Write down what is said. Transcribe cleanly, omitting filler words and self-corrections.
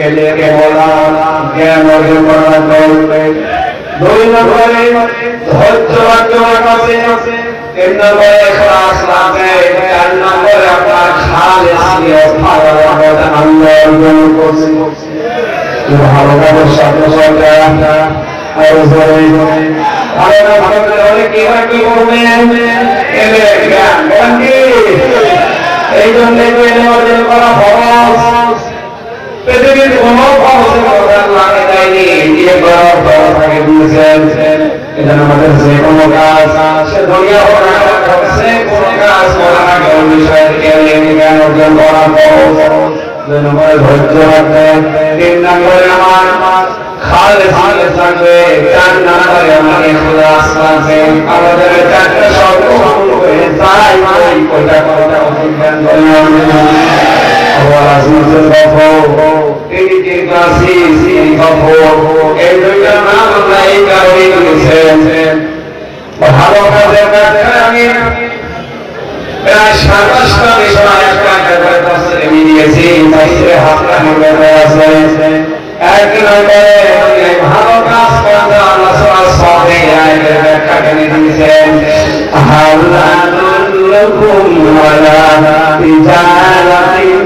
এলে বলা জ্ঞান অর্জন করা করবে। 2 নম্বরে ধৈর্য অর্জন করবে। 3 নম্বরে ইখলাস লাগবে। 4 নম্বরে আপনার খালেস নিয়ত ভালো লাগবে আল্লাহ অর্জন করছে। ভালোভাবে সাথে সাথে আর জোরে ভালোভাবে হলে কি হয় কি করবে এলে জ্ঞান বন্ধি। এই জন্য এলে অর্জন করা ফরজ। পৃথিবীর কোন ফরজের কথা লাগে যায়নি, দিয়ে করার ফরজ থাকে দিয়েছেন। এজন্য আমাদের যে কোনো কাজ সে দুনিয়া হোক না সে কোনো কাজ করার আগে ওই বিষয়ের জ্ঞান অর্জন করা ফরজ। 2 নম্বরে ধৈর্য রাখবেন। 3 নম্বরে আমার খালেস থাকবে। 4 নম্বরে আমার ইখলাস থাকবে। আমাদের 4টা শর্ত পূর্ণ হয়ে যায় ওইটা করাটা উচিত জ্ঞান করলাম। আল্লাহ রাসূলের গফর তিনি যে কাসিস গফর এই দুইটা নাম আল্লাহ এই কারণে দিয়েছেন। ভালো কাজের ব্যাপারে আমি প্রায় 27টা বিষয় একটা করে তাফসীরে দিয়েছি। তাফসীরে হাফলা মধ্যে আছে 1 নম্বরে ভালো কাজ করতে আল্লাহ সুবহানাহু আয়াতের ব্যাখ্যা করে দিয়েছেন। আল্লাহ লাকুম ওয়ালা তিজারাতিন